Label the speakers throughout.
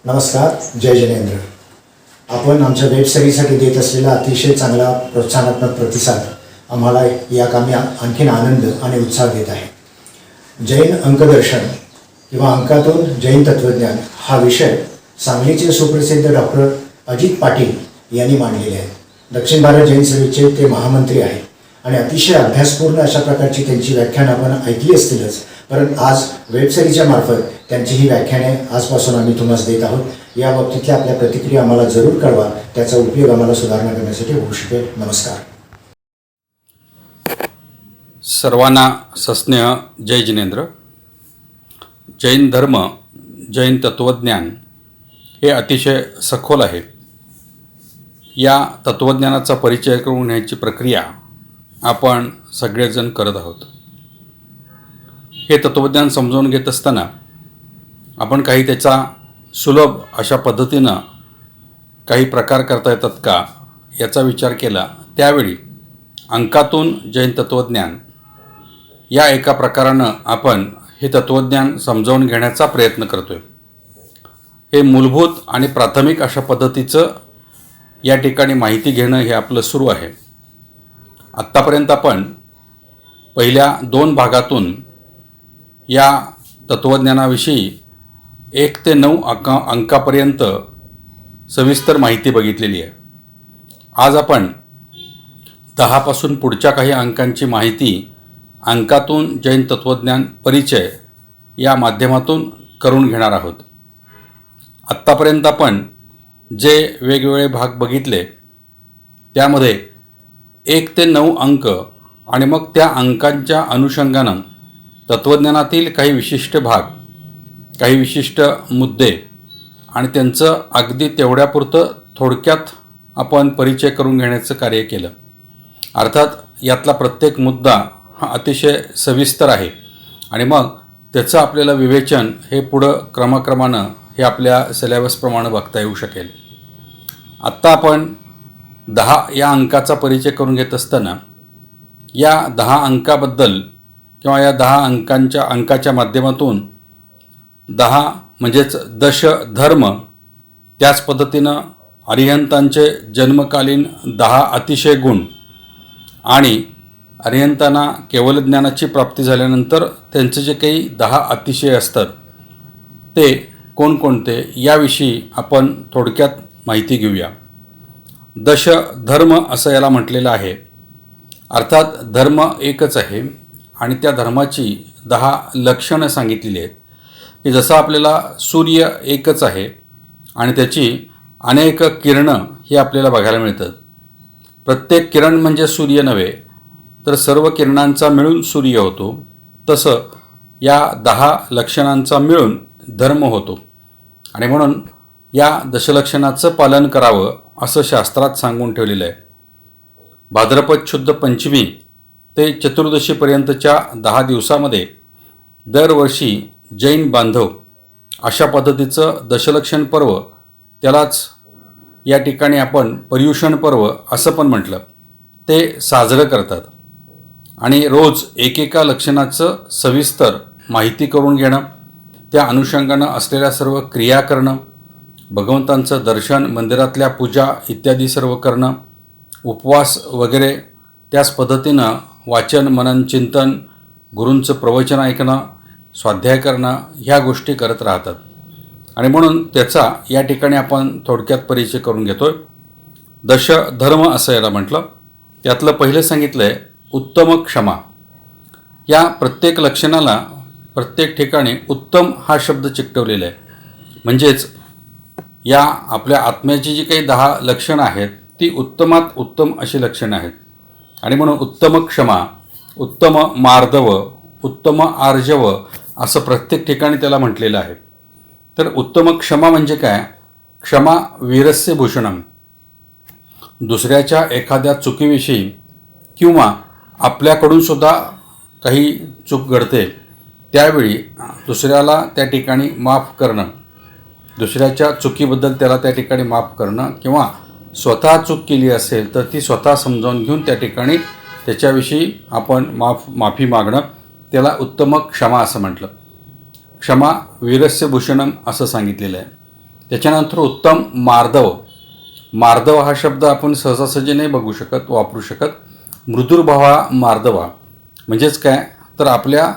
Speaker 1: नमस्कार, जय जिनेंद्र. आपण आमच्या वेबसिरीजसाठी देत असलेला अतिशय चांगला प्रोत्साहनात्मक प्रतिसाद आम्हाला या कामी आणखीन आनंद आणि उत्साह देत आहे. जैन अंकदर्शन किंवा अंकातून जैन तत्त्वज्ञान हा विषय सांगलीचे सुप्रसिद्ध डॉक्टर अजित पाटील यांनी मांडलेले आहे. दक्षिण भारत जैन सभेचे ते महामंत्री आहेत आणि अतिशय अभ्यासपूर्ण अशा प्रकारची त्यांची व्याख्यानं आपण ऐकली असतीलच, परंतु आज वेबसिरीजच्या मार्फत त्यांची ही व्याख्याने आजपासून आम्ही तुम्हाला देत आहोत. या बाबतीतल्या आपल्या प्रतिक्रिया आम्हाला जरूर कळवा. त्याचा उपयोग आम्हाला सुधारणा करण्यासाठी होऊ शकेल. नमस्कार.
Speaker 2: सर्वांना सस्नेह जय जिनेंद्र. जैन धर्म, जैन तत्त्वज्ञान हे अतिशय सखोल आहे. या तत्त्वज्ञानाचा परिचय करून घ्यायची प्रक्रिया आपण सगळेजण करत आहोत. हे तत्त्वज्ञान समजावून घेत असताना आपण काही त्याचा सुलभ अशा पद्धतीनं काही प्रकार करता येतात का याचा विचार केला. त्यावेळी अंकातून जैन तत्त्वज्ञान या एका प्रकारानं आपण हे तत्त्वज्ञान समजावून घेण्याचा प्रयत्न करतो आहे. हे मूलभूत आणि प्राथमिक अशा पद्धतीचं या ठिकाणी माहिती घेणं हे आपलं सुरू आहे. आत्तापर्यंत आपण पहिल्या 2 भागातून या तत्त्वज्ञानाविषयी 1 ते 9 अंकापर्यंत सविस्तर माहिती बघितलेली आहे. आज आपण 10 पासून पुढच्या काही अंकांची माहिती अंकातून जैन तत्त्वज्ञान परिचय या माध्यमातून करून घेणार आहोत. आत्तापर्यंत आपण जे वेगवेगळे भाग बघितले त्यामध्ये 1 ते 9 अंक आणि मग त्या अंकांच्या अनुषंगानं तत्त्वज्ञानातील काही विशिष्ट भाग, काही विशिष्ट मुद्दे आणि त्यांचं अगदी तेवढ्यापुरतं थोडक्यात आपण परिचय करून घेण्याचं कार्य केलं. अर्थात यातला प्रत्येक मुद्दा हा अतिशय सविस्तर आहे आणि मग त्याचं आपल्याला विवेचन हे पुढं क्रमाक्रमानं हे आपल्या सिलेबसप्रमाणे बघता येऊ शकेल. आत्ता आपण 10 या अंकाचा परिचय करून घेत असताना या 10 अंकाबद्दल किंवा या 10 अंकाच्या माध्यमातून 10 म्हणजेच दश धर्म, त्याच पद्धतीनं अरिहंतांचे जन्मकालीन 10 अतिशय गुण आणि अरिहंतांना केवल ज्ञानाची प्राप्ती झाल्यानंतर त्यांचे जे काही 10 अतिशय असतात ते कोणकोणते याविषयी आपण थोडक्यात माहिती घेऊया. दश धर्म असं याला म्हटलेलं आहे. अर्थात धर्म एकच आहे आणि त्या धर्माची 10 लक्षणं सांगितलेली आहेत की जसं आपल्याला सूर्य एकच आहे आणि त्याची अनेक किरणं ही आपल्याला बघायला मिळतात. प्रत्येक किरण म्हणजे सूर्य नव्हे तर सर्व किरणांचा मिळून सूर्य होतो. तसं या 10 लक्षणांचा मिळून धर्म होतो आणि म्हणून या दशलक्षणाचं पालन करावं असं शास्त्रात सांगून ठेवलेलं आहे. भाद्रपद शुद्ध पंचमी ते चतुर्दशीपर्यंतच्या 10 दिवसामध्ये दरवर्षी जैन बांधव अशा पद्धतीचं दशलक्षण पर्व, त्यालाच या ठिकाणी आपण पर्युषण पर्व असं पण म्हटलं, ते साजरं करतात आणि रोज एकेका लक्षणाचं सविस्तर माहिती करून घेणं, त्या अनुषंगानं असलेल्या सर्व क्रिया करणं, भगवंतांचं दर्शन, मंदिरातल्या पूजा इत्यादी सर्व करणं, उपवास वगैरे, त्याच पद्धतीनं वाचन, मनन, चिंतन, गुरूंचं प्रवचन ऐकणं, स्वाध्याय करणं, ह्या गोष्टी करत राहतात आणि म्हणून त्याचा या ठिकाणी आपण थोडक्यात परिचय करून घेतो आहे. दश धर्म असं याला म्हटलं. त्यातलं पहिलं सांगितलं आहे उत्तम क्षमा. या प्रत्येक लक्षणाला प्रत्येक ठिकाणी उत्तम हा शब्द चिकटवलेला आहे. म्हणजेच या आपल्या आत्म्याची जी काही 10 लक्षणं आहेत ती उत्तमात उत्तम अशी लक्षणं आहेत आणि म्हणून उत्तम क्षमा, उत्तम मार्दव, उत्तम आर्जव असं प्रत्येक ठिकाणी त्याला म्हटलेलं आहे. तर उत्तम क्षमा म्हणजे काय? क्षमा वीरस्य भूषणम. दुसऱ्याच्या एखाद्या चुकीविषयी किंवा आपल्याकडूनसुद्धा काही चूक घडते त्यावेळी दुसऱ्याला त्या ठिकाणी माफ करणं, दुसऱ्याच्या चुकीबद्दल त्याला त्या ठिकाणी माफ करणं किंवा स्वतः चूक केली असेल तर ती स्वतः समजावून घेऊन त्या ठिकाणी त्याच्याविषयी आपण माफी मागणं, त्याला उत्तम क्षमा असं म्हटलं. क्षमा वीरस्य भूषणम असं सांगितलेलं आहे. त्याच्यानंतर उत्तम मार्दव. मार्दव हा शब्द आपण सहजासहजी नाही बघू शकत, वापरू शकत. मृदुर्भावा मार्दवा म्हणजेच काय, तर आपल्या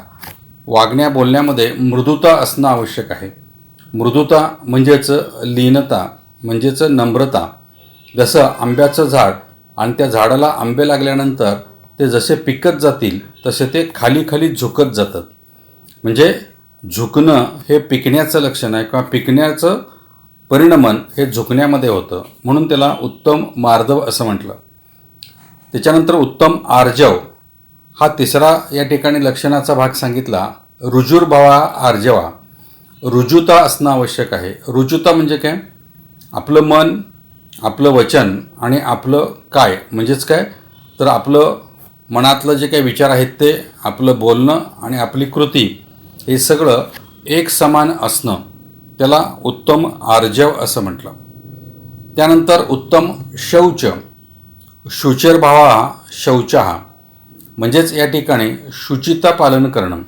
Speaker 2: वागण्या बोलण्यामध्ये मृदुता असणं आवश्यक आहे. मृदुता म्हणजेच लीनता, म्हणजेच नम्रता. जसं आंब्याचं झाड आणि त्या झाडाला आंबे लागल्यानंतर ते जसे पिकत जातील तसे ते खाली खाली झुकत जातात. म्हणजे झुकणं हे पिकण्याचं लक्षण आहे, किंवा पिकण्याचं परिणमन हे झुकण्यामध्ये होतं, म्हणून त्याला उत्तम मार्दव असं म्हटलं. त्याच्यानंतर उत्तम आर्जव हा तिसरा या ठिकाणी लक्षणाचा भाग सांगितला. रुजुर्भावा आर्जवा. रुजुता असणं आवश्यक आहे. रुजुता म्हणजे काय, आपलं मन, आपलं वचन आणि आपलं काय, म्हणजेच काय, तर आपलं मनातलं जे काही विचार आहेत ते, आपलं बोलणं आणि आपली कृती हे सगळं एक समान असणं, त्याला उत्तम आर्जव असं म्हटलं. त्यानंतर उत्तम शौच. शुचिर्भावा शौचहा म्हणजेच या ठिकाणी शुचिता पालन करणं.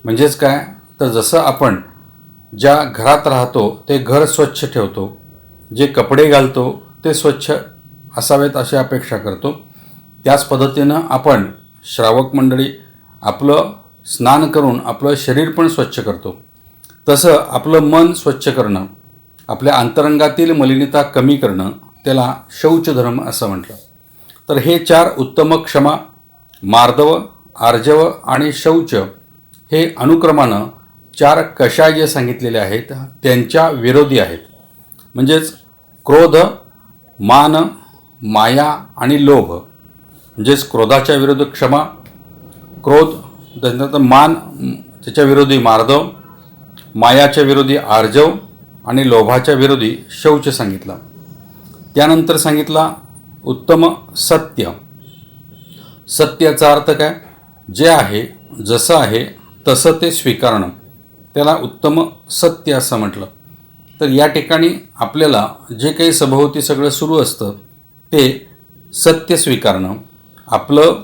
Speaker 2: म्हणजेच काय, तर जसं आपण ज्या घरात राहतो ते घर स्वच्छ ठेवतो, जे कपडे घालतो ते स्वच्छ असावेत अशी अपेक्षा करतो, त्याच पद्धतीनं आपण श्रावक मंडळी आपलं स्नान करून आपलं शरीर पण स्वच्छ करतो. तसं आपलं मन स्वच्छ करणं, आपल्या अंतरंगातील मलिनता कमी करणं, त्याला शौचधर्म असं म्हटलं. तर हे 4 उत्तम, क्षमा, मार्दव, आर्जव आणि शौच हे अनुक्रमानं 4 कषाय जे सांगितलेले आहेत त्यांच्या विरोधी आहेत. म्हणजेच क्रोध, मान, माया आणि लोभ. म्हणजेच क्रोधाच्या विरुद्ध क्षमा, क्रोध, त्यानंतर मान, त्याच्या विरोधी मार्दव, मायाच्या विरोधी आर्जव आणि लोभाच्या विरोधी शौच सांगितलं. त्यानंतर सांगितला उत्तम सत्य. सत्याचा अर्थ काय, जे आहे जसं आहे तसं ते स्वीकारणं, त्याला उत्तम सत्य असं म्हटलं. तर या ठिकाणी आपल्याला जे काही सभोवती सगळं सुरू असतं ते सत्य स्वीकारणं. आपलं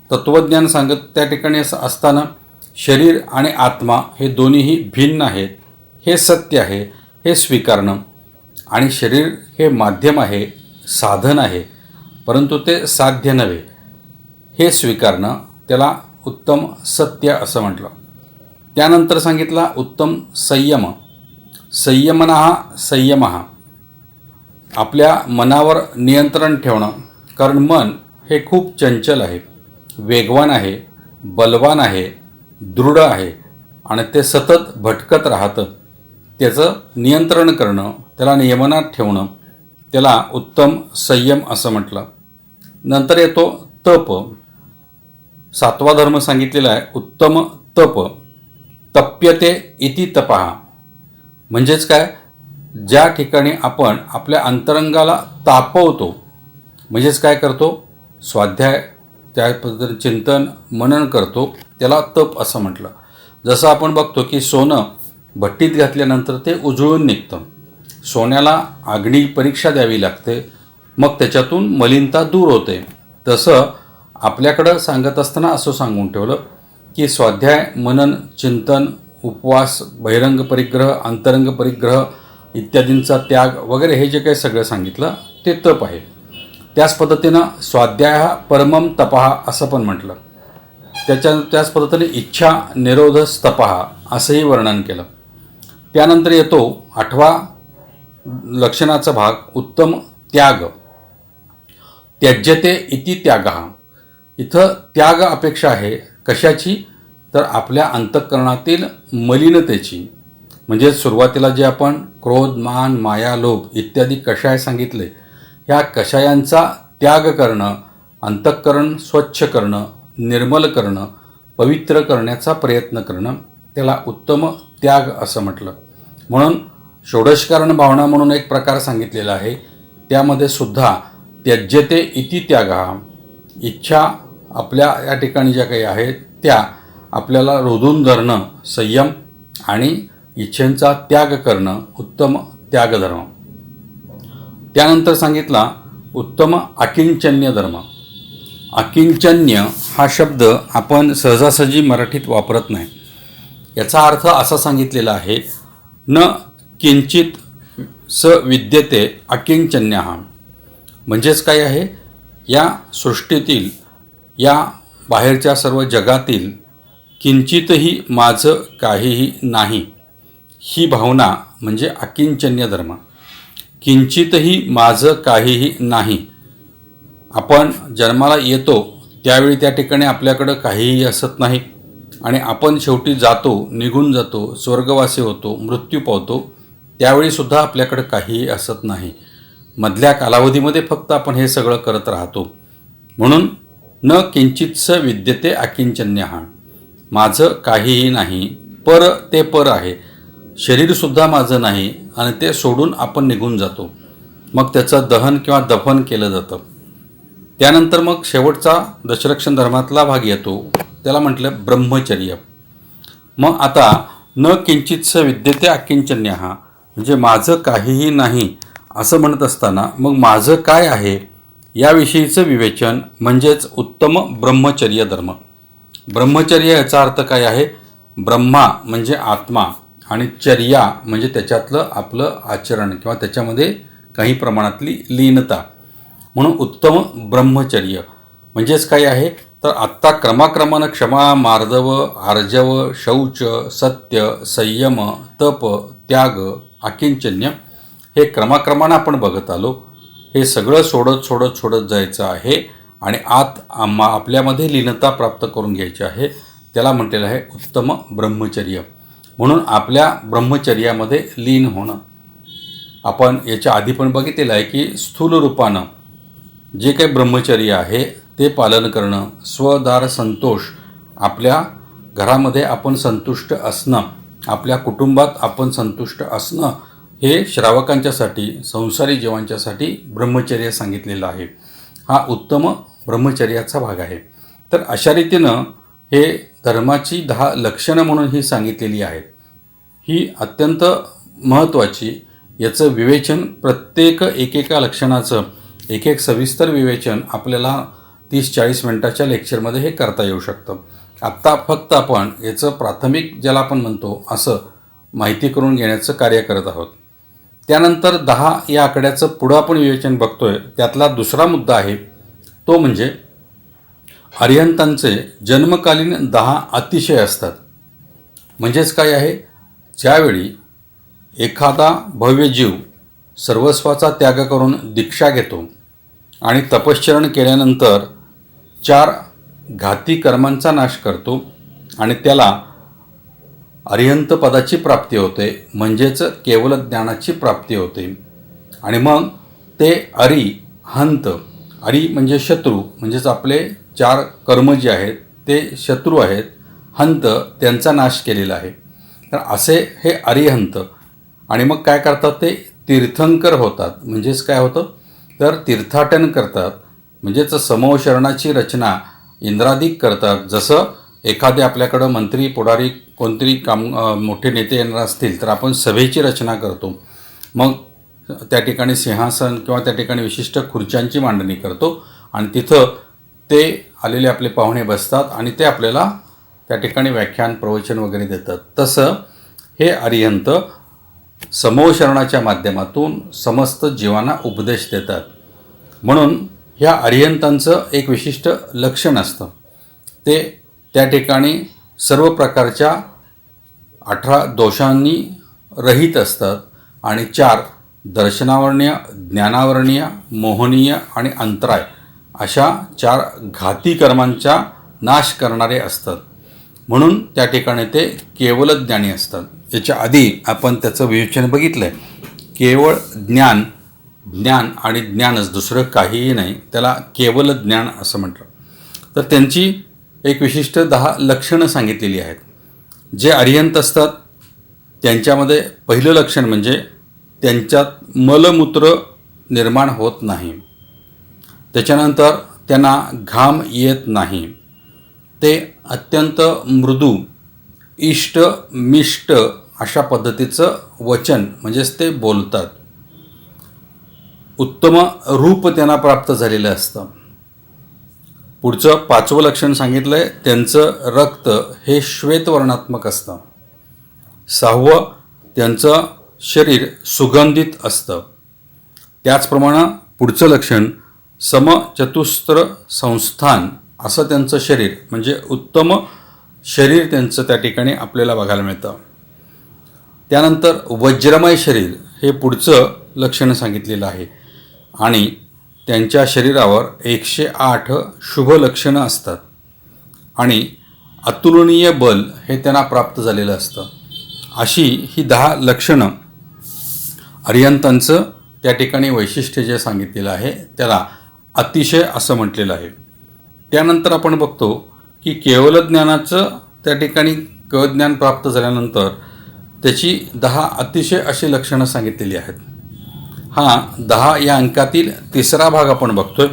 Speaker 2: तत्त्वज्ञान सांगत त्या ठिकाणी असं असताना शरीर आणि आत्मा हे दोन्हीही भिन्न आहेत, हे सत्य आहे, हे स्वीकारणं. आणि शरीर हे माध्यम आहे, साधन आहे, परंतु ते साध्य नव्हे, हे स्वीकारणं, त्याला उत्तम सत्य असं म्हटलं. त्यानंतर सांगितला उत्तम संयम. संयमनः संयमः आपल्या मनावर नियंत्रण ठेवणं. कारण मन हे खूप चंचल आहे, वेगवान आहे, बलवान आहे, दृढ आहे आणि ते सतत भटकत राहतं. त्याचं नियंत्रण करणं, त्याला नियमनात ठेवणं, त्याला उत्तम संयम असं म्हटलं. नंतर येतो तप. 7वा धर्म सांगितलेला आहे उत्तम तप. तप्यते इति तपः म्हणजेच काय, ज्या ठिकाणी आपण आपल्या अंतरंगाला तापवतो, म्हणजेच काय करतो, स्वाध्याय, त्या पद्धतीने चिंतन मनन करतो, त्याला तप असं म्हटलं. जसं आपण बघतो की सोनं भट्टीत घातल्यानंतर ते उजळून निघतं. सोन्याला अग्नी परीक्षा द्यावी लागते, मग त्याच्यातून मलिनता दूर होते. तसं आपल्याकडं सांगत असताना असं सांगून ठेवलं की स्वाध्याय, मनन, चिंतन, उपवास, बहिरंग परिग्रह, अंतरंग परिग्रह इत्यादींचा त्याग वगैरे हे जे काही सगळं सांगितलं ते तप आहे. त्याच पद्धतीनं स्वाध्याय परमम तपः असं पण म्हटलं. त्याच पद्धतीने इच्छा निरोधस्तपः असंही वर्णन केलं. त्यानंतर येतो 8वा लक्षणाचा भाग उत्तम त्याग. त्यज्यते इति त्यागः. इथं त्याग अपेक्षा आहे कशाची, तर आपल्या अंतःकरणातील मलिनतेची. म्हणजे सुरुवातीला जे आपण क्रोध, मान, माया, लोभ इत्यादी कषाय सांगितले, ह्या कषायांचा त्याग करणं, अंतःकरण स्वच्छ करणं, निर्मल करणं, पवित्र करण्याचा प्रयत्न करणं, त्याला उत्तम त्याग असं म्हटलं. म्हणून षोडशकारण भावना म्हणून एक प्रकार सांगितलेला आहे, त्यामध्ये सुद्धा त्यज्यते इति त्यागः, इच्छा आपल्या या ठिकाणी ज्या काही आहेत त्या आपल्याला रोधून धरणं, संयम आणि इच्छेंचा त्याग करणं, उत्तम त्यागधर्म. त्यानंतर सांगितला उत्तम अकिंचन्य धर्म. अकिंचन्य हा शब्द आपण सहजासहजी मराठीत वापरत नाही. याचा अर्थ असा सांगितलेला आहे, न किंचित स विद्यते अकिंचन्यः. म्हणजेच काय आहे, या सृष्टीतील, या बाहेरच्या सर्व जगातील किंचितही माझं काहीही नाही, ही भावना म्हणजे अकिंचन्य धर्म. किंचितही माझं काहीही नाही. आपण जन्माला येतो त्यावेळी त्या ठिकाणी आपल्याकडं काहीही असत नाही आणि आपण शेवटी जातो, निघून जातो, स्वर्गवासी होतो, मृत्यू पावतो, त्यावेळीसुद्धा आपल्याकडं काहीही असत नाही. मधल्या कालावधीमध्ये फक्त आपण हे सगळं करत राहतो. म्हणून न किंचितस विद्यते अकिंचन्यः. माझं काहीही नाही, पर ते पर आहे. शरीरसुद्धा माझं नाही आणि ते सोडून आपण निघून जातो. मग त्याचं दहन किंवा दफन केलं जातं. त्यानंतर मग शेवटचा दशलक्षण धर्मातला भाग येतो, त्याला म्हटलं ब्रह्मचर्य. मग आता न किंचितस विद्यते अकिंचन्यः म्हणजे माझं काहीही नाही असं म्हणत असताना मग माझं काय आहे याविषयीचं विवेचन म्हणजेच उत्तम ब्रह्मचर्य धर्म. ब्रह्मचर्य याचा अर्थ काय आहे? ब्रह्मा म्हणजे आत्मा आणि चर्या म्हणजे त्याच्यातलं आपलं आचरण किंवा त्याच्यामध्ये काही प्रमाणातली लीनता. म्हणून उत्तम ब्रह्मचर्य म्हणजेच काय आहे, तर आत्ता क्रमाक्रमानं क्षमा, मार्दव, आर्जव, शौच, सत्य, संयम, तप, त्याग, अकिंचन्य हे क्रमाक्रमानं आपण बघत आलो. हे सगळं सोडत जायचं आहे आणि आत आपल्यामध्ये लीनता प्राप्त करून घ्यायची आहे. त्याला म्हटलेलं आहे उत्तम ब्रह्मचर्य. म्हणून आपल्या ब्रह्मचर्यामध्ये लीन होणं. आपण याच्या आधी पण बघितलेलं आहे की स्थूल रूपानं जे काही ब्रह्मचर्य आहे ते पालन करणं, स्वदार संतोष, आपल्या घरामध्ये आपण संतुष्ट असणं, आपल्या कुटुंबात आपण संतुष्ट असणं, हे श्रावकांच्यासाठी, संसारी जीवांच्यासाठी ब्रह्मचर्य सांगितलेलं आहे. हा उत्तम ब्रह्मचर्याचा भाग आहे. तर अशा रीतीनं हे धर्माची 10 लक्षणं म्हणून ही सांगितलेली आहेत. ही अत्यंत महत्त्वाची. याचं विवेचन प्रत्येक एकेका लक्षणाचं एक सविस्तर विवेचन आपल्याला 30-40 मिनटाच्या लेक्चरमध्ये हे करता येऊ शकतं. आत्ता फक्त आपण याचं प्राथमिक ज्याला आपण म्हणतो असं माहिती करून घेण्याचं कार्य करत आहोत. त्यानंतर 10 या आकड्याचं पुढं आपण विवेचन बघतोय. त्यातला दुसरा मुद्दा आहे तो म्हणजे अरिहंतांचे जन्मकालीन 10 अतिशय असतात. म्हणजेच काय आहे, ज्यावेळी एखादा भव्य जीव सर्वस्वाचा त्याग करून दीक्षा घेतो आणि तपश्चरण केल्यानंतर 4 घाती कर्मांचा नाश करतो आणि त्याला अरिहंत पदाची प्राप्ती होते, म्हणजेच केवल ज्ञानाची प्राप्ती होते. आणि मग ते अरिहंत, अरि म्हणजे शत्रू, म्हणजेच आपले 4 कर्म जे आहेत ते शत्रू आहेत, हंत त्यांचा नाश केलेला आहे. तर असे हे अरिहंत. आणि मग काय करतात, ते तीर्थंकर होतात. म्हणजेच काय होतं, तर तीर्थाटन करतात. म्हणजेच समूहशरणाची रचना इंद्रादिक करतात. जसं एखादे आपल्याकडं मंत्री, पुढारी, कोणतरी मोठे नेते येणार असतील तर आपण सभेची रचना करतो. मग त्या ठिकाणी सिंहासन किंवा त्या ठिकाणी विशिष्ट खुर्च्यांची मांडणी करतो आणि तिथं ते आलेले आपले पाहुणे बसतात आणि ते आपल्याला त्या ठिकाणी व्याख्यान, प्रवचन वगैरे देतात. तसं हे अरिहंत समूहशरणाच्या माध्यमातून समस्त जीवांना उपदेश देतात. म्हणून ह्या अरिहंतांचं एक विशिष्ट लक्षण असतं. ते त्या ठिकाणी सर्व प्रकारच्या 18 दोषांनी रहित असतात आणि 4 दर्शनावर्णीय, ज्ञानावर्णीय, मोहनीय आणि अंतराय अशा 4 घाती कर्मांचा नाश करणारे असतात. म्हणून त्या ठिकाणी ते केवल ज्ञानी असतात. याच्या आधी आपण त्याचं विवेचन बघितलं आहे. केवळ ज्ञान, ज्ञान आणि ज्ञानच, दुसरं काहीही नाही, त्याला केवल ज्ञान असं म्हटलं. तर त्यांची एक विशिष्ट 10 लक्षणं सांगितलेली आहेत. जे अरिहंत असतात त्यांच्यामध्ये पहिलं लक्षण म्हणजे त्यांच्यात मलमूत्र निर्माण होत नाही. त्याच्यानंतर त्यांना घाम येत नाही. ते अत्यंत मृदू, इष्ट, मिष्ट अशा पद्धतीचं वचन म्हणजेच ते बोलतात. उत्तम रूप त्यांना प्राप्त झालेलं असतं. पुढचं 5वं लक्षण सांगितलं आहे, त्यांचं रक्त हे श्वेतवर्णात्मक असतं. 6वं, त्यांचं शरीर सुगंधित असतं. त्याचप्रमाणे पुढचं लक्षण समचतुस्र संस्थान असं त्यांचं शरीर, म्हणजे उत्तम शरीर त्यांचं त्या ठिकाणी आपल्याला बघायला मिळतं. त्यानंतर वज्रमय शरीर हे पुढचं लक्षण सांगितलेलं आहे आणि त्यांच्या शरीरावर 108 शुभ लक्षणं असतात आणि अतुलनीय बल हे त्यांना प्राप्त झालेलं असतं. अशी ही 10 लक्षणं अरिहंतांचं त्या ठिकाणी वैशिष्ट्य जे सांगितलेलं आहे त्याला अतिशय असं म्हटलेलं आहे. त्यानंतर आपण बघतो की केवल ज्ञानाचं त्या ठिकाणी केवलज्ञान प्राप्त झाल्यानंतर त्याची 10 अतिशय अशी लक्षणं सांगितलेली आहेत. हा 10 या अंकातील तिसरा भाग आपण बघतोय.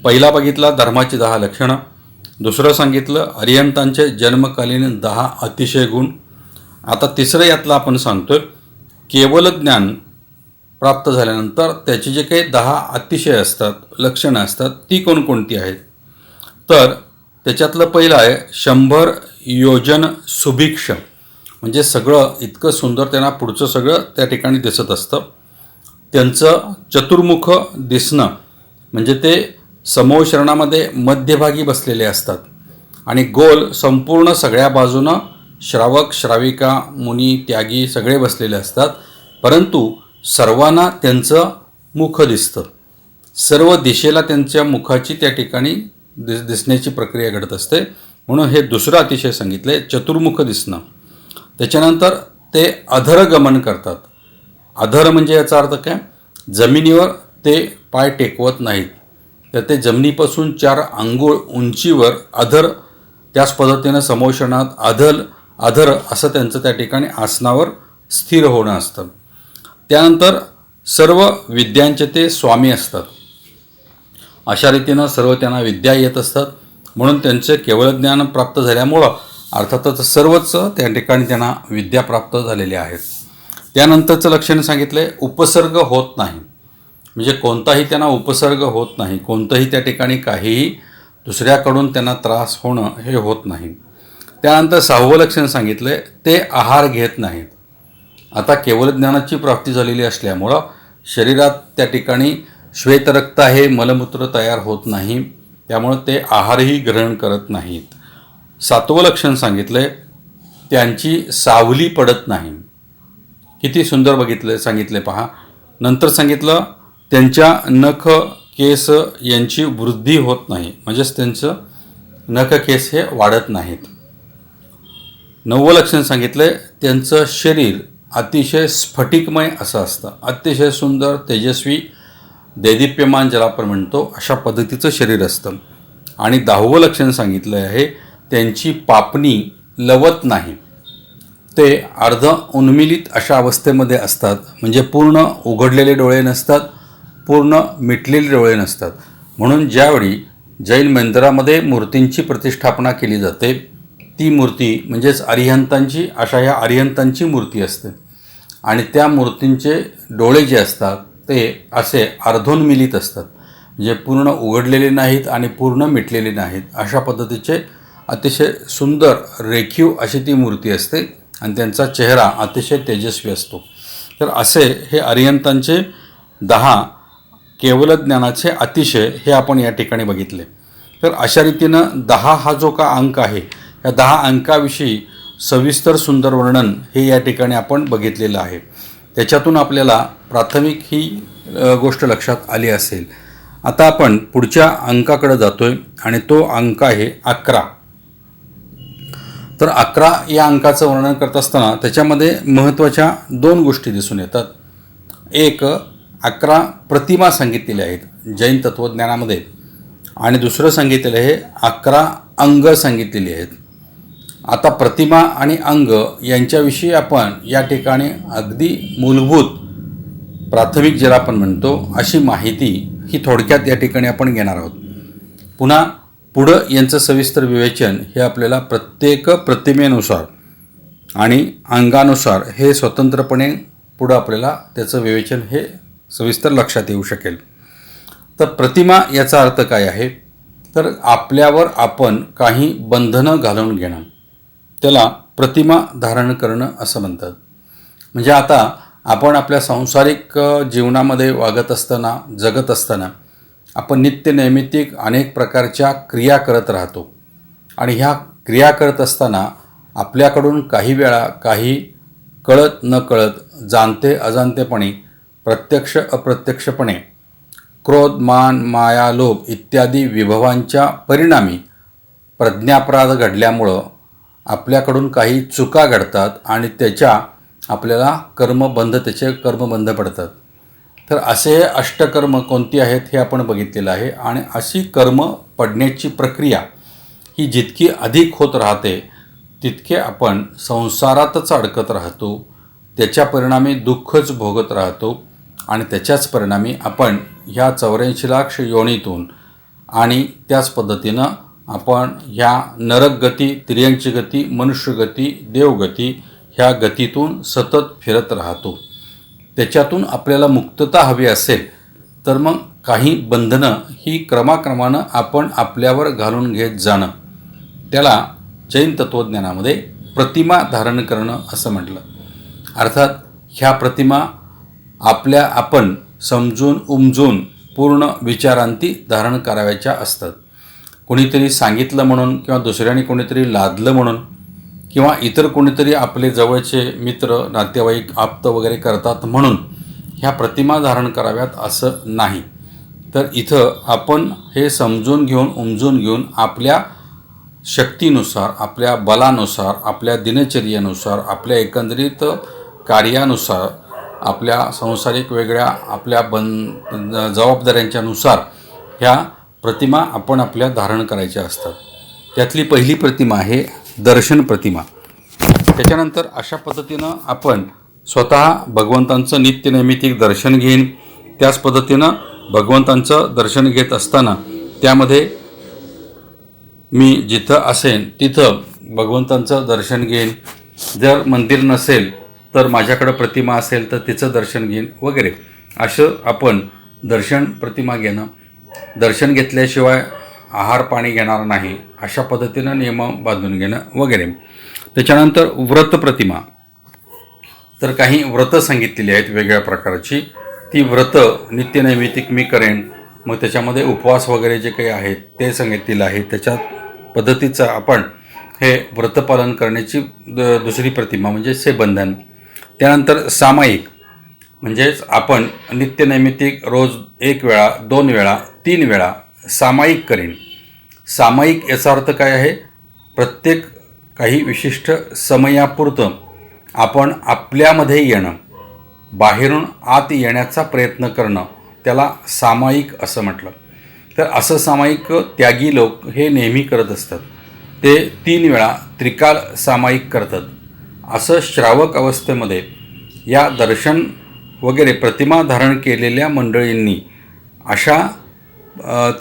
Speaker 2: पहिला बघितला धर्माची 10 लक्षणं, दुसरं सांगितलं अरिहंतांचे जन्मकालीन 10 अतिशय गुण. आता तिसरं यातलं आपण सांगतोय केवल ज्ञान प्राप्त झाल्यानंतर त्याचे जे काही 10 अतिशय असतात, लक्षणं असतात, ती कोणकोणती आहेत. तर त्याच्यातलं पहिलं आहे 100 योजन सुभिक्ष, म्हणजे सगळं इतकं सुंदर त्यांना पुढचं सगळं त्या ठिकाणी दिसत असतं. त्यांचं चतुर्मुख दिसणं, म्हणजे ते समोशरणामध्ये मध्यभागी बसलेले असतात आणि गोल संपूर्ण सगळ्या बाजूनं श्रावक श्राविका मुनी त्यागी सगळे बसलेले असतात, परंतु सर्वांना त्यांचं मुख दिसतं. सर्व दिशेला त्यांच्या मुखाची त्या ठिकाणी दिसण्याची प्रक्रिया घडत असते, म्हणून हे दुसरं अतिशय सांगितले चतुर्मुख दिसणं. त्याच्यानंतर ते अधरगमन करतात. अधर म्हणजे याचा अर्थ काय, जमिनीवर ते पाय टेकवत नाहीत, तर ते जमिनीपासून 4 अंगुळ उंचीवर अधर, त्याच पद्धतीनं समोषणात अधर असं त्यांचं त्या ठिकाणी आसनावर स्थिर होणं असतं. त्यानंतर सर्व विद्यांचे ते स्वामी असतात. अशा रीतीनं सर्व त्यांना विद्या येत असतात, म्हणून त्यांचे केवळ ज्ञान प्राप्त झाल्यामुळं अर्थातच सर्वच त्या ठिकाणी त्यांना विद्या प्राप्त झालेल्या आहेत. त्यानंतरचं लक्षण सांगितलं उपसर्ग होत नाही, म्हणजे कोणताही त्यांना उपसर्ग होत नाही, कोणतंही त्या ठिकाणी काहीही दुसऱ्याकडून त्यांना त्रास होणं हे होत नाही. त्यानंतर 6वं लक्षण सांगितलं ते आहार घेत नाहीत. आता केवळ ज्ञानाची प्राप्ती झालेली असल्यामुळं शरीरात त्या ठिकाणी श्वेतरक्त आहे, मलमूत्र तयार होत नाही, त्यामुळं ते आहारही ग्रहण करत नाहीत. 7वं लक्षण सांगितलं त्यांची सावली पडत नाही. किती सुंदर सांगितले पहा. नंतर सांगितलं त्यांच्या नख केस यांची वृद्धी होत नाही, म्हणजेच त्यांचं नख केस हे वाढत नाहीत. 9वं लक्षण सांगितलं त्यांचं शरीर अतिशय स्फटिकमय असं असतं, अतिशय सुंदर तेजस्वी दैदिप्यमान ज्याला आपण म्हणतो अशा पद्धतीचं शरीर असतं. आणि 10वं लक्षण सांगितलं आहे त्यांची पापणी लवत नाही, ते अर्ध उन्मिलित अशा अवस्थेमध्ये असतात, म्हणजे पूर्ण उघडलेले डोळे नसतात, पूर्ण मिटलेले डोळे नसतात. म्हणून ज्यावेळी जैन मंदिरामध्ये मूर्तींची प्रतिष्ठापना केली जाते, ती मूर्ती म्हणजेच अरिहंतांची, अशा ह्या अरिहंतांची मूर्ती असते आणि त्या मूर्तींचे डोळे जे असतात ते असे अर्धोन्मिलित असतात, म्हणजे पूर्ण उघडलेले नाहीत आणि पूर्ण मिटलेले नाहीत, अशा पद्धतीचे अतिशय सुंदर रेखीव अशी ती मूर्ती असते आणि त्यांचा चेहरा अतिशय तेजस्वी असतो. तर असे हे अरिहंतांचे 10 केवल ज्ञानाचे अतिशय हे आपण या ठिकाणी बघितले. तर अशा रीतीनं 10 हा जो का अंक आहे, या 10 अंकाविषयी सविस्तर सुंदर वर्णन हे या ठिकाणी आपण बघितलेलं आहे. त्याच्यातून आपल्याला प्राथमिक ही गोष्ट लक्षात आली असेल. आता आपण पुढच्या अंकाकडे जातोय आणि तो अंक आहे 11. तर 11 या अंकाचं वर्णन करत असताना त्याच्यामध्ये महत्त्वाच्या 2 गोष्टी दिसून येतात. एक 11 प्रतिमा सांगितलेल्या आहेत जैन तत्त्वज्ञानामध्ये आणि दुसरं सांगितलेलं आहे 11 अंग सांगितलेली आहेत. आता प्रतिमा आणि अंग यांच्याविषयी आपण या ठिकाणी अगदी मूलभूत प्राथमिक ज्याला आपण म्हणतो अशी माहिती ही थोडक्यात या ठिकाणी आपण घेणार आहोत. पुन्हा पुढं यांचं सविस्तर विवेचन हे आपल्याला प्रत्येक प्रतिमेनुसार आणि अंगानुसार हे स्वतंत्रपणे पुढं आपल्याला त्याचं विवेचन हे सविस्तर लक्षात येऊ शकेल. तर प्रतिमा याचा अर्थ काय आहे, तर आपल्यावर आपण काही बंधनं घालून घेणं, त्याला प्रतिमा धारण करणं असं म्हणतात. म्हणजे आता आपण आपल्या सांसारिक जीवनामध्ये वागत असताना, जगत असताना आपण नित्य नैमित्तिक अनेक प्रकारच्या क्रिया करत राहतो आणि ह्या क्रिया करत असताना आपल्याकडून काही वेळा काही कळत न कळत, जाणते अजाणतेपणी, प्रत्यक्ष अप्रत्यक्षपणे क्रोध, मान, माया, लोभ इत्यादी विभवांच्या परिणामी प्रज्ञापराध घडल्यामुळं आपल्याकडून काही चुका घडतात आणि त्याच्या आपल्याला त्याचे कर्मबंध पडतात. तर असे हे अष्टकर्म कोणती आहेत हे आपण बघितलेलं आहे. आणि अशी कर्म पडण्याची प्रक्रिया ही जितकी अधिक होत राहते तितके आपण संसारातच अडकत राहतो, त्याच्या परिणामी दुःखच भोगत राहतो आणि त्याच्याच परिणामी आपण ह्या 84 लाख योनीतून आणि त्याच पद्धतीनं आपण ह्या नरकगती, तिर्यंची गती, मनुष्यगती, देवगती ह्या गतीतून सतत फिरत राहतो. त्याच्यातून आपल्याला मुक्तता हवी असेल तर मग काही बंधनं ही क्रमाक्रमानं आपण आपल्यावर घालून घेत जाणं, त्याला जैन तत्त्वज्ञानामध्ये प्रतिमा धारण करणं असं म्हटलं. अर्थात ह्या प्रतिमा आपण समजून उमजून पूर्ण विचारांती धारण करावयाच्या असतात. कोणीतरी सांगितलं म्हणून किंवा दुसऱ्याने कोणीतरी लादलं म्हणून किंवा इतर कोणीतरी आपले जवळचे मित्र, नातेवाईक, आप्त वगैरे करतात म्हणून ह्या प्रतिमा धारण कराव्यात असं नाही. तर इथं आपण हे समजून घेऊन, उमजून घेऊन आपल्या शक्तीनुसार, आपल्या बलानुसार, आपल्या दिनचर्येनुसार, आपल्या एकंदरीत कार्यानुसार, आपल्या सांसारिक वेगळ्या आपल्या जबाबदाऱ्यांच्यानुसार ह्या प्रतिमा आपण आपल्या धारण करायच्या असतात. त्यातली पहिली प्रतिमा आहे दर्शन प्रतिमा. त्याच्यानंतर अशा पद्धतीनं आपण स्वतः भगवंतांचं नित्यनैमित्तिक दर्शन घेईन. त्याच पद्धतीनं भगवंतांचं दर्शन घेत असताना त्यामध्ये मी जिथं असेन तिथं भगवंतांचं दर्शन घेईन. जर मंदिर नसेल तर माझ्याकडं प्रतिमा असेल तर तिचं दर्शन घेईन वगैरे. असं आपण दर्शन प्रतिमा घेणं, दर्शन घेतल्याशिवाय आहार पाणी घेणार नाही अशा पद्धतीनं नियम बांधून घेणं वगैरे. त्याच्यानंतर व्रत प्रतिमा. तर काही व्रतं सांगितलेली आहेत वेगळ्या प्रकारची. ती व्रतं नित्यनैमित्तिक मी करेन. मग त्याच्यामध्ये उपवास वगैरे जे काही आहेत ते सांगितलेलं आहे. त्याच्या पद्धतीचं आपण हे व्रतपालन करण्याची दुसरी प्रतिमा म्हणजे बंधन. त्यानंतर सामायिक म्हणजेच आपण नित्यनैमित्तिक रोज 1 वेळा, 2 वेळा, 3 वेळा सामायिक करेन. सामायिक याचा अर्थ काय आहे? प्रत्येक काही विशिष्ट समयापुरतं आपण आपल्यामध्ये येणं, बाहेरून आत येण्याचा प्रयत्न करणं, त्याला सामायिक असं म्हटलं. तर असं सामायिक त्यागी लोक हे नेहमी करत असतात. ते 3 वेळा त्रिकाल सामायिक करतात. असं श्रावक अवस्थेमध्ये या दर्शन वगैरे प्रतिमा धारण केलेल्या मंडळींनी अशा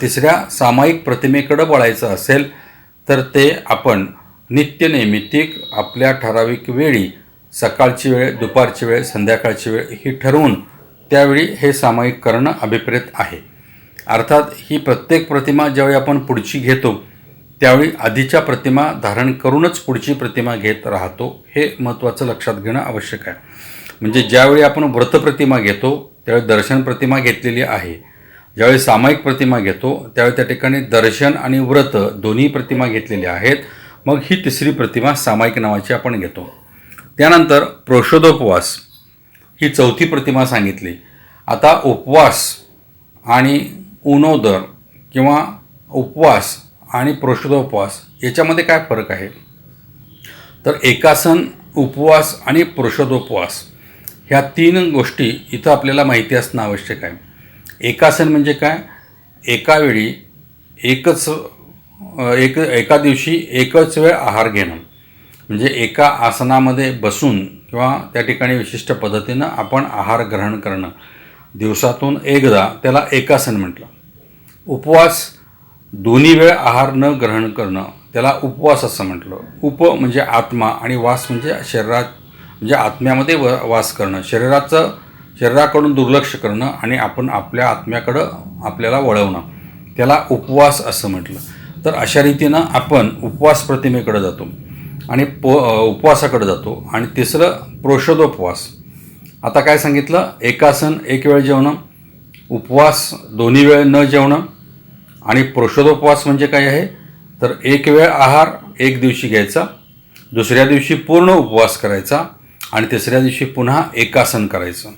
Speaker 2: तिसऱ्या सामायिक प्रतिमेकडं वळायचं असेल तर ते आपण नित्यनैमित्तिक आपल्या ठराविक वेळी, सकाळची वेळ, दुपारची वेळ, संध्याकाळची वेळ ही ठरवून त्यावेळी हे सामायिक करणं अभिप्रेत आहे. अर्थात ही प्रत्येक प्रतिमा ज्यावेळी आपण पुढची घेतो त्यावेळी आधीच्या प्रतिमा धारण करूनच पुढची प्रतिमा घेत राहतो, हे महत्त्वाचं लक्षात घेणं आवश्यक आहे. म्हणजे ज्यावेळी आपण व्रतप्रतिमा घेतो त्यावेळी दर्शन प्रतिमा घेतलेली आहे. ज्यावेळी सामायिक प्रतिमा घेतो त्यावेळी त्या ठिकाणी दर्शन आणि व्रत दोन्ही प्रतिमा घेतलेल्या आहेत. मग ही तिसरी प्रतिमा सामायिक नावाची आपण घेतो. त्यानंतर प्रोषोदोपवास ही चौथी प्रतिमा सांगितली. आता उपवास आणि उनोदर किंवा उपवास आणि प्रोषोदोपवास याच्यामध्ये काय फरक आहे? तर एकासन, उपवास आणि प्रोषोदोपवास ह्या 3 गोष्टी इथं आपल्याला माहिती असणं आवश्यक आहे. एकासन म्हणजे काय? एका वेळी एका दिवशी एकच वेळ आहार घेणं. म्हणजे एका आसनामध्ये बसून किंवा त्या ठिकाणी विशिष्ट पद्धतीनं आपण आहार ग्रहण करणं, दिवसातून एकदा, त्याला एकासन म्हटलं. उपवास, दोन्ही वेळ आहार न ग्रहण करणं, त्याला उपवास असं म्हटलं. उप म्हणजे आत्मा आणि वास म्हणजे शरीरात, म्हणजे आत्म्यामध्ये वास करणं, शरीराकडून दुर्लक्ष करणं आणि आपण आपल्या आत्म्याकडं आपल्याला वळवणं, त्याला उपवास असं म्हटलं. तर अशा रीतीनं आपण उपवास प्रतिमेकडे जातो आणि उपवासाकडे जातो. आणि तिसरं प्रोषोदोपवास. आता काय सांगितलं, एकासन एक वेळ जेवणं, उपवास दोन्ही वेळ न जेवणं, आणि पुरुषोदोपवास म्हणजे काय आहे तर एक वेळ आहार एक दिवशी घ्यायचा, दुसऱ्या दिवशी पूर्ण उपवास करायचा आणि तिसऱ्या दिवशी पुन्हा एकासन करायचं.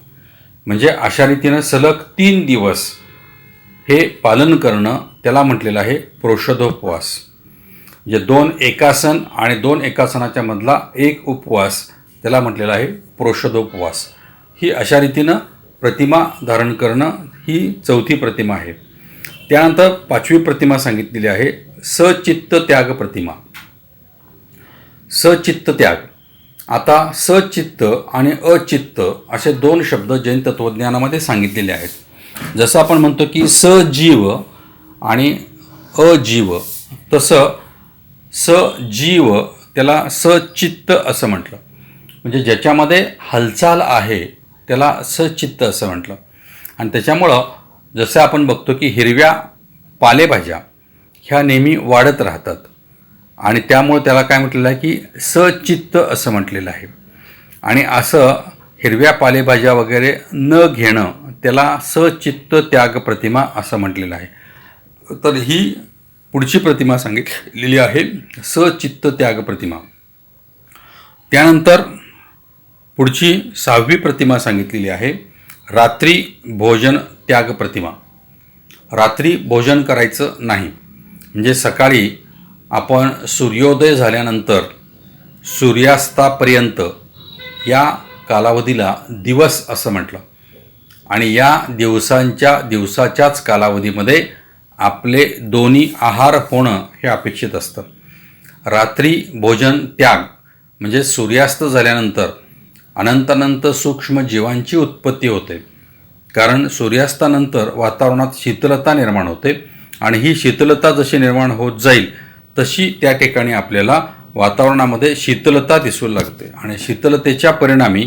Speaker 2: म्हणजे अशा रीतीनं सलग 3 दिवस हे पालन करणं त्याला म्हटलेलं आहे पुरुषोदोपवास. म्हणजे 2 एकासन आणि 2 एकासनाच्या मधला एक उपवास त्याला म्हटलेला आहे पुरुषोदोपवास. ही अशा रीतीनं प्रतिमा धारण करणं ही 4थी प्रतिमा आहे. त्यानंतर 5वी प्रतिमा सांगितलेली आहे सचित्त त्याग प्रतिमा. सचित्त त्याग. आता सचित्त आणि अचित्त असे 2 शब्द जैन तत्त्वज्ञानामध्ये सांगितलेले आहेत. जसं आपण म्हणतो की सजीव आणि अजीव, तसं सजीव त्याला सचित्त असं म्हटलं. म्हणजे ज्याच्यामध्ये हालचाल आहे त्याला सचित्त असं म्हटलं. आणि त्याच्यामुळं जसं आपण बघतो की हिरव्या पालेभाज्या ह्या नेहमी वाढत राहतात आणि त्यामुळे त्याला काय म्हटलेलं आहे की सचित्त असं म्हटलेलं आहे. आणि असं हिरव्या पालेभाज्या वगैरे न घेणं त्याला सचित्त त्याग प्रतिमा असं म्हटलेलं आहे. तर ही पुढची प्रतिमा सांगितलेली आहे सचित्त त्याग प्रतिमा. त्यानंतर पुढची 6वी प्रतिमा सांगितलेली आहे रात्री भोजन त्याग प्रतिमा. रात्री भोजन करायचं नाही. म्हणजे सकाळी आपण सूर्योदय झाल्यानंतर सूर्यास्तापर्यंत या कालावधीला दिवस असं म्हटलं. आणि या दिवसाच्याच कालावधीमध्ये आपले दोन्ही आहार होणं हे अपेक्षित असतं. रात्री भोजन त्याग म्हणजे सूर्यास्त झाल्यानंतर अनंत सूक्ष्म जीवांची उत्पत्ती होते. कारण सूर्यास्तानंतर वातावरणात शीतलता निर्माण होते आणि ही शीतलता जशी निर्माण होत जाईल तशी त्या ठिकाणी आपल्याला वातावरणामध्ये शीतलता दिसू लागते आणि शीतलतेच्या परिणामी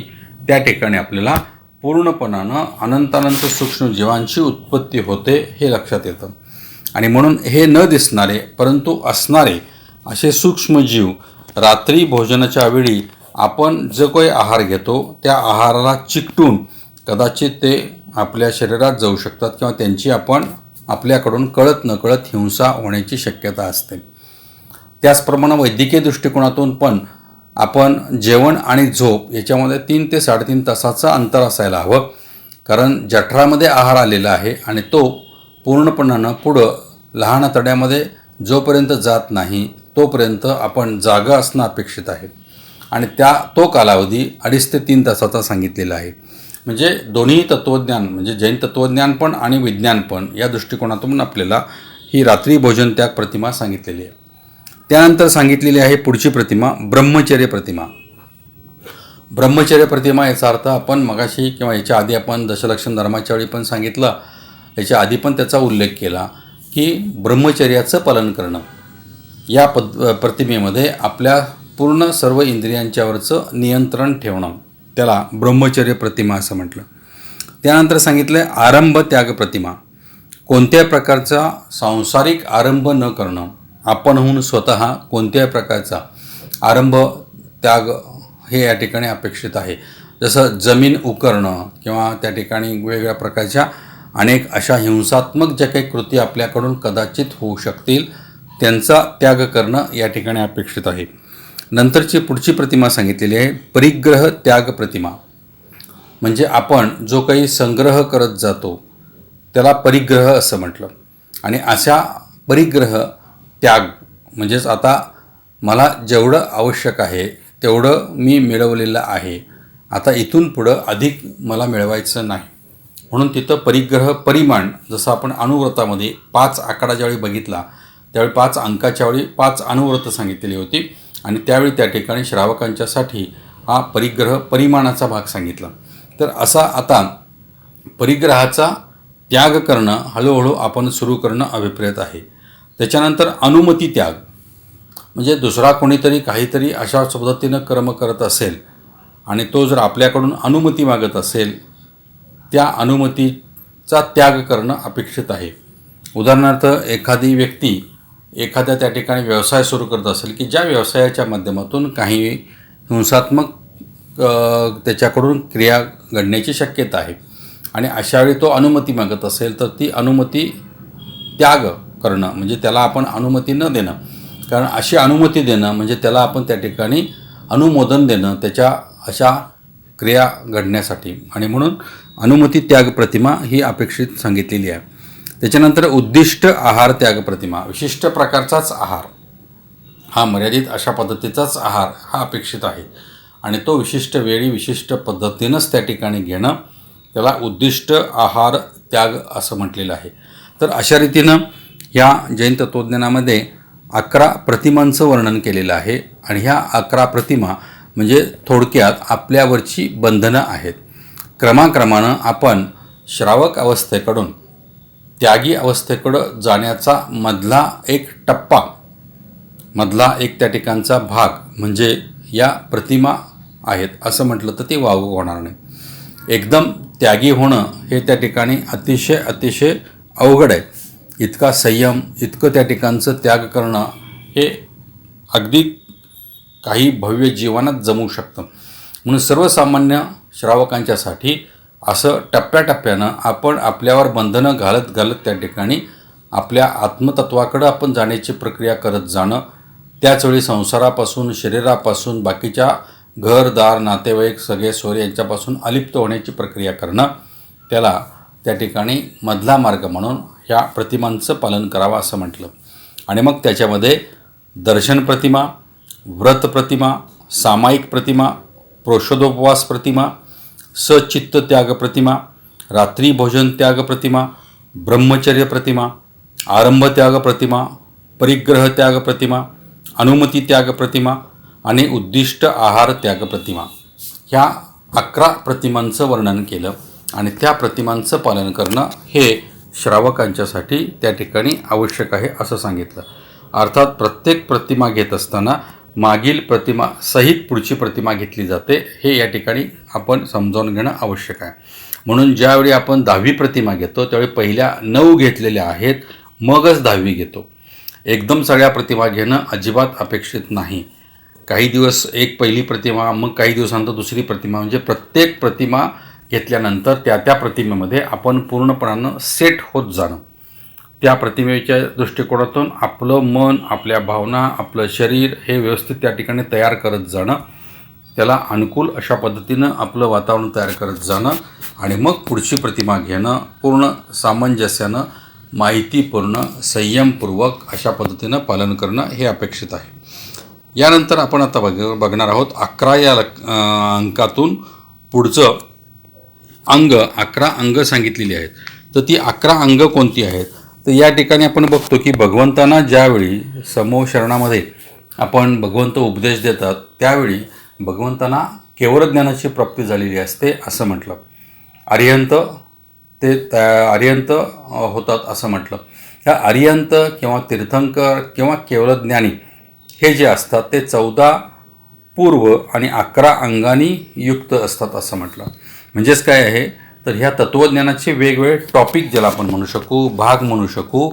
Speaker 2: त्या ठिकाणी आपल्याला पूर्णपणानं अनंत सूक्ष्म जीवांची उत्पत्ती होते हे लक्षात येतं. आणि म्हणून हे न दिसणारे परंतु असणारे असे सूक्ष्मजीव रात्री भोजनाच्या वेळी आपण जो काही आहार घेतो त्या आहाराला चिकटून कदाचित ते आपल्या शरीरात जाऊ शकतात किंवा त्यांची आपल्याकडून कळत नकळत हिंसा होण्याची शक्यता असते. त्याचप्रमाणे वैद्यकीय दृष्टिकोनातून पण आपण जेवण आणि झोप याच्यामध्ये 3 ते 3.5 तासाचं अंतर असायला हवं. कारण जठरामध्ये आहार आलेला आहे आणि तो पूर्णपणानं पुढं लहान आतड्यामध्ये जोपर्यंत जात नाही तोपर्यंत आपण जागा असणं अपेक्षित आहे. आणि तो कालावधी 2.5 ते 3 तासाचा सांगितलेला आहे. म्हणजे दोन्ही तत्त्वज्ञान म्हणजे जैन तत्त्वज्ञान पण आणि विज्ञान पण या दृष्टिकोनातून आपल्याला ही रात्री भोजन त्याग प्रतिमा सांगितलेली आहे. त्यानंतर सांगितलेली आहे पुढची प्रतिमा ब्रह्मचर्य प्रतिमा. ब्रह्मचर्य प्रतिमा याचा अर्थ आपण मगाशी किंवा याच्या आधी आपण दशलक्षण धर्माच्या वेळी पण सांगितलं, याच्या आधी पण त्याचा उल्लेख केला की ब्रह्मचर्याचं पालन करणं. या प्रतिमेमध्ये आपल्या पूर्ण सर्व इंद्रियांच्यावरचं नियंत्रण ठेवणं त्याला ब्रह्मचर्य प्रतिमा असं म्हटलं. त्यानंतर सांगितलं आरंभ त्याग प्रतिमा. कोणत्याही प्रकारचा सांसारिक आरंभ न करणं, आपणहून स्वतः कोणत्याही प्रकारचा आरंभ त्याग हे या ठिकाणी अपेक्षित आहे. जसं जमीन उकरणं किंवा त्या ठिकाणी वेगवेगळ्या प्रकारच्या अनेक अशा हिंसात्मक ज्या काही कृती आपल्याकडून कदाचित होऊ शकतील त्यांचा त्याग करणं या ठिकाणी अपेक्षित आहे. नंतरची पुढची प्रतिमा सांगितलेली आहे परिग्रह त्याग प्रतिमा. म्हणजे आपण जो काही संग्रह करत जातो त्याला परिग्रह असं म्हटलं. आणि अशा परिग्रह त्याग म्हणजेच आता मला जेवढं आवश्यक आहे तेवढं मी मिळवलेलं आहे, आता इथून पुढं अधिक मला मिळवायचं नाही. म्हणून तिथं परिग्रह परिमाण जसं आपण अनुव्रतामध्ये 5 आकडा ज्यावेळी बघितला त्यावेळी 5 अंकाच्या वेळी 5 अनुव्रत सांगितलेली होती आणि त्यावेळी त्या ठिकाणी श्रावकांच्यासाठी हा परिग्रह परिमाणाचा भाग सांगितला. तर असा आता परिग्रहाचा त्याग करणं हळूहळू आपण सुरू करणं अभिप्रेत आहे. त्याच्यानंतर अनुमती त्याग म्हणजे दुसरा कोणीतरी काहीतरी अशा पद्धतीनं कर्म करत असेल आणि तो जर आपल्याकडून अनुमती मागत असेल त्या अनुमतीचा त्याग करणं अपेक्षित आहे. उदाहरणार्थ एखादी व्यक्ती एखाद्या त्या ठिकाणी व्यवसाय सुरू करत असेल की ज्या व्यवसायाच्या माध्यमातून काही हिंसात्मक त्याच्याकडून क्रिया घडण्याची शक्यता आहे. आणि अशावेळी तो अनुमती मागत असेल तर ती अनुमती त्याग करणं म्हणजे त्याला आपण अनुमती न देणं. कारण अशी अनुमती देणं म्हणजे त्याला आपण त्या ठिकाणी अनुमोदन देणं त्याच्या अशा क्रिया घडण्यासाठी. आणि म्हणून अनुमती त्याग प्रतिमा ही अपेक्षित सांगितलेली आहे. त्याच्यानंतर उद्दिष्ट आहार त्याग प्रतिमा, विशिष्ट प्रकारचाच आहार, हा मर्यादित अशा पद्धतीचाच आहार हा अपेक्षित आहे आणि तो विशिष्ट वेळी विशिष्ट पद्धतीनंच त्या ठिकाणी घेणं त्याला उद्दिष्ट आहार त्याग असं म्हटलेलं आहे. तर अशा रीतीनं ह्या जैन तत्त्वज्ञानामध्ये 11 प्रतिमांचं वर्णन केलेलं आहे. आणि ह्या 11 प्रतिमा म्हणजे थोडक्यात आपल्यावरची बंधनं आहेत. क्रमाक्रमानं आपण श्रावक अवस्थेकडून त्यागी अवस्थेकडं जाण्याचा मधला एक टप्पा, मधला एक त्या ठिकाणचा भाग म्हणजे या प्रतिमा आहेत असं म्हटलं तर ते वावग होणार नाही. एकदम त्यागी होणं हे त्या ठिकाणी अतिशय अवघड आहे. इतका संयम, इतकं त्या ठिकाणचं त्याग करणं हे अगदी काही भव्य जीवनात जमू शकतं. म्हणून सर्वसामान्य श्रावकांच्यासाठी असं टप्प्याटप्प्यानं आपण आपल्यावर बंधनं घालत त्या ठिकाणी आपल्या आत्मतत्वाकडं आपण जाण्याची प्रक्रिया करत जाणं, त्याचवेळी संसारापासून, शरीरापासून, बाकीच्या घरदार, नातेवाईक, सगळे सोयरे यांच्यापासून अलिप्त होण्याची प्रक्रिया करणं, त्याला त्या ठिकाणी मधला मार्ग म्हणून ह्या प्रतिमांचं पालन करावं असं म्हटलं. आणि मग त्याच्यामध्ये दर्शन प्रतिमा, व्रत प्रतिमा, सामायिक प्रतिमा, प्रोषदोपवास प्रतिमा, सचित्त त्याग प्रतिमा, रात्री भोजन त्याग प्रतिमा, ब्रह्मचर्य प्रतिमा, आरंभ त्याग प्रतिमा, परिग्रह त्याग प्रतिमा, अनुमती त्याग प्रतिमा आणि उद्दिष्ट आहार त्याग प्रतिमा, ह्या 11 प्रतिमांचं वर्णन केलं. आणि त्या प्रतिमांचं पालन करणं हे श्रावकांच्यासाठी त्या ठिकाणी आवश्यक आहे असं सांगितलं. अर्थात प्रत्येक प्रतिमा घेत असताना मागील प्रतिमा सहित पुढची प्रतिमा घेतली जाते हे या ठिकाणी आपण समजावून घेणं आवश्यक आहे. म्हणून ज्यावेळी आपण 10वी प्रतिमा घेतो त्यावेळी पहिल्या 9 घेतलेल्या आहेत, मगच 10वी घेतो. एकदम सगळ्या प्रतिमा घेणं अजिबात अपेक्षित नाही. काही दिवस एक पहिली प्रतिमा, मग काही दिवसानंतर दुसरी प्रतिमा, म्हणजे प्रत्येक प्रतिमा घेतल्यानंतर त्या प्रतिमेमध्ये आपण पूर्णपणानं सेट होत जाणं. त्या प्रतिमेच्या दृष्टिकोनातून आपलं मन, आपल्या भावना, आपलं शरीर हे व्यवस्थित त्या ठिकाणी तयार करत जाणं, त्याला अनुकूल अशा पद्धतीनं आपलं वातावरण तयार करत जाणं आणि मग पुढची प्रतिमा घेणं पूर्ण सामंजस्यानं, माहितीपूर्ण, संयमपूर्वक अशा पद्धतीनं पालन करणं हे अपेक्षित आहे. यानंतर आपण आता बघणार आहोत 11 या अंकातून पुढचं अंग, 11 अंग सांगितलेली आहेत. तर ती 11 अंग कोणती आहेत? तर या ठिकाणी आपण बघतो की भगवंतांना ज्यावेळी समूह शरणामध्ये आपण भगवंत उपदेश देतात त्यावेळी भगवंतांना केवळ ज्ञानाची प्राप्ती झालेली असते असं म्हटलं. अर्यंत होतात असं म्हटलं. ह्या अर्यंत किंवा तीर्थंकर किंवा केवलज्ञानी हे जे असतात ते 14 पूर्व आणि 11 अंगांनी युक्त असतात असं म्हटलं. म्हणजेच काय आहे तर ह्या तत्त्वज्ञानाचे वेगवेगळे टॉपिक ज्याला आपण म्हणू शकू, भाग म्हणू शकू,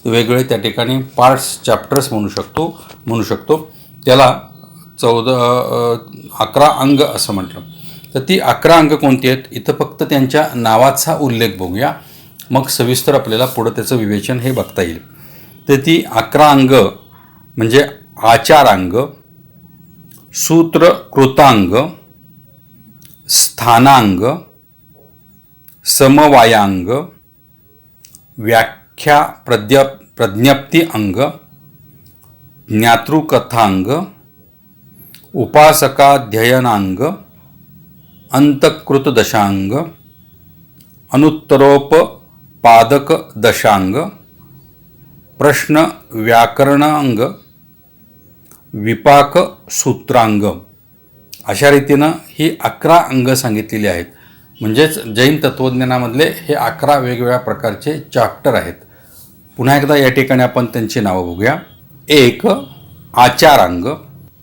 Speaker 2: वेगवेगळे त्या ठिकाणी पार्ट्स, चॅप्टर्स म्हणू शकतो त्याला 11 अंग असं म्हटलं. तर ती 11 अंग कोणती आहेत इथं फक्त त्यांच्या नावाचा उल्लेख बघूया, मग सविस्तर आपल्याला पुढं त्याचं विवेचन हे बघता येईल. तर ती 11 अंग म्हणजे आचारांग, सूत्र कृतांग, स्थानांग, समवायांग, व्याख्या प्रज्ञप्ती अंग, ज्ञातृकथांग, उपासकाध्ययनांग, अंतकृत दशांग, अनुत्तरोपपादक दशांग, प्रश्न व्याकरणांग, विपाक सूत्रांग, अशा रीतीनं ही 11 अंग सांगितलेली आहेत. म्हणजेच जैन तत्त्वज्ञानामधले हे 11 वेगवेगळ्या प्रकारचे चॅप्टर आहेत. पुन्हा एकदा या ठिकाणी आपण त्यांची नावं बघूया. 1 आचारांग,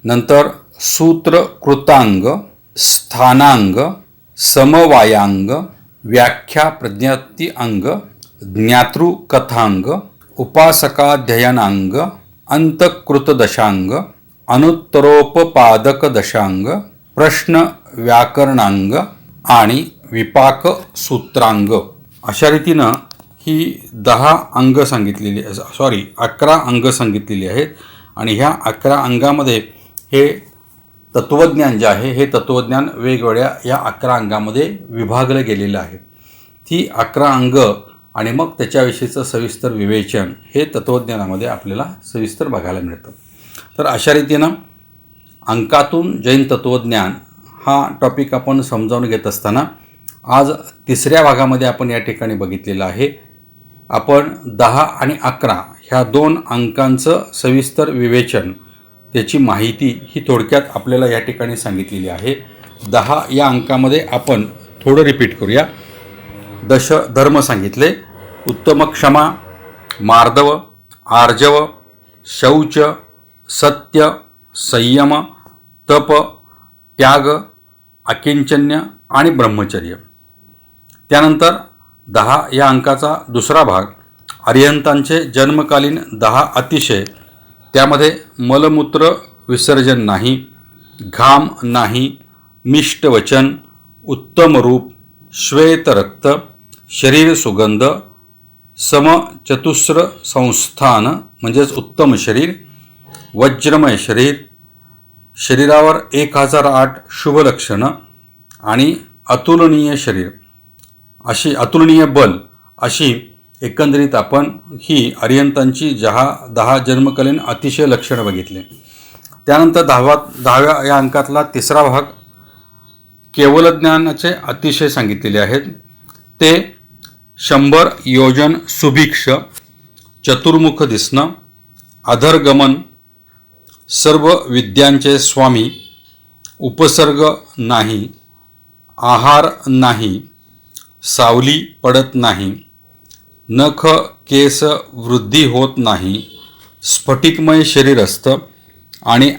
Speaker 2: नंतर सूत्रकृतांग, स्थानांग, समवायांग, व्याख्या प्रज्ञप्ती अंग, ज्ञातृकथांग, उपासकाध्ययनांग, अंतकृत दशांग, अनुत्तरोपपादक दशांग, प्रश्न व्याकरणांग आणि विपाक सूत्रांग अशा रीतीनं ही 10 अंग सांगितलेली 11 अंग सांगितलेली आहेत आणि ह्या 11 अंगामध्ये हे तत्त्वज्ञान जे आहे हे तत्त्वज्ञान वेगवेगळ्या या 11 अंगामध्ये विभागलं गेलेलं आहे. ती 11 अंग आणि मग त्याच्याविषयीचं सविस्तर विवेचन हे तत्त्वज्ञानामध्ये आपल्याला सविस्तर बघायला मिळतं. तर अशा रीतीनं अंकातून जैन तत्त्वज्ञान हा टॉपिक आपण समजावून घेत असताना आज 3ऱ्या भागामध्ये आपण या ठिकाणी बघितलेलं आहे. आपण 10 आणि 11 ह्या 2 अंकांचं सविस्तर विवेचन त्याची माहिती ही थोडक्यात आपल्याला या ठिकाणी सांगितलेली आहे. 10 या अंकामध्ये आपण थोडं रिपीट करूया. दश धर्म सांगितले, उत्तम क्षमा, मार्दव, आर्जव, शौच, सत्य, संयम, तप, त्याग, अकिंचन्य आणि ब्रह्मचर्य. त्यानंतर 10 या अंकाचा दुसरा भाग अरिहंतांचे जन्मकालीन 10 अतिशय. त्यामध्ये मलमूत्र विसर्जन नाही, घाम नाही, मिष्ट वचन, उत्तम रूप, श्वेत रक्त, शरीर सुगंध, समचतुस्र संस्थान म्हणजेच उत्तम शरीर, वज्रमय शरीर, शरीरावर 1008 शुभ लक्षणं आणि अतुलनीय शरीर अशी अतुलनीय बल अशी एकंदरीत आपण ही अरिहंतांची 10 जन्मकालीन अतिशय लक्षणं बघितले. त्यानंतर 10व्या या अंकातला 3रा भाग केवलज्ञानाचे अतिशय सांगितलेले आहेत. ते 100 योजन सुभिक्ष, चतुर्मुख दिसणं, अधरगमन, सर्व विद्यांचे स्वामी, उपसर्ग नाही, आहार नाही, सावली पडत नाही, नख केस वृद्धी होत नाही, स्फटिकमय शरीर असतं आणि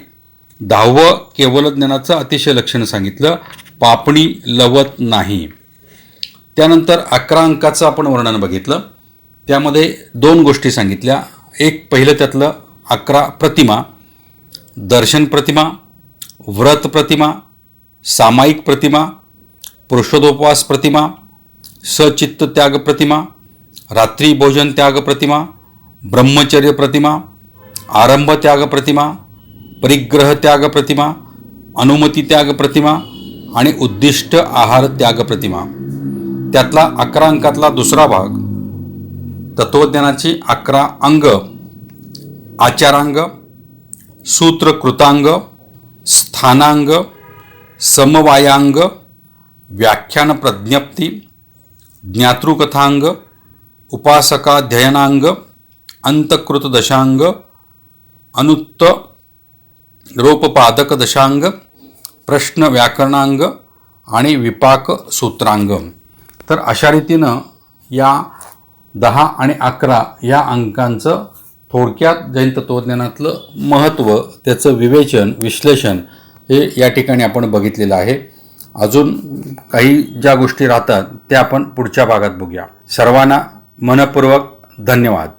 Speaker 2: 10वं केवलज्ञानाचं अतिशय लक्षण सांगितलं, पापणी लवत नाही. त्यानंतर 11 अंकाचं आपण वर्णन बघितलं. त्यामध्ये 2 गोष्टी सांगितल्या. एक पहिलं त्यातलं 11 प्रतिमा, दर्शन प्रतिमा, व्रत प्रतिमा, सामायिक प्रतिमा, पुरुषोदोपवास प्रतिमा, सचित्त त्याग प्रतिमा, रात्री भोजन त्याग प्रतिमा, ब्रह्मचर्य प्रतिमा, आरंभ त्याग प्रतिमा, परिग्रह त्याग प्रतिमा, अनुमती त्याग प्रतिमा आणि उद्दिष्ट आहार त्याग प्रतिमा. त्यातला 11 अंकातला दुसरा भाग तत्त्वज्ञानाची 11 अंग, आचारांग, सूत्रकृतांग, स्थानांग, समवायांग, व्याख्यान प्रज्ञप्ती, ज्ञातृकथांग, उपासकाध्ययनांग, अंतकृत दशांग, अनुत्त रोपपादक दशांग, प्रश्न व्याकरणांग आणि विपाक सूत्रांग. तर अशा रीतीनं या 10 आणि 11 या अंकांचं थोडक्यात जैन तत्त्वज्ञानातलं महत्त्व, त्याचं विवेचन, विश्लेषण हे या ठिकाणी आपण बघितलेलं आहे. अजून काही ज्या गोष्टी राहतात त्या आपण पुढच्या भागात बघूया. सर्वांना मनपूर्वक धन्यवाद.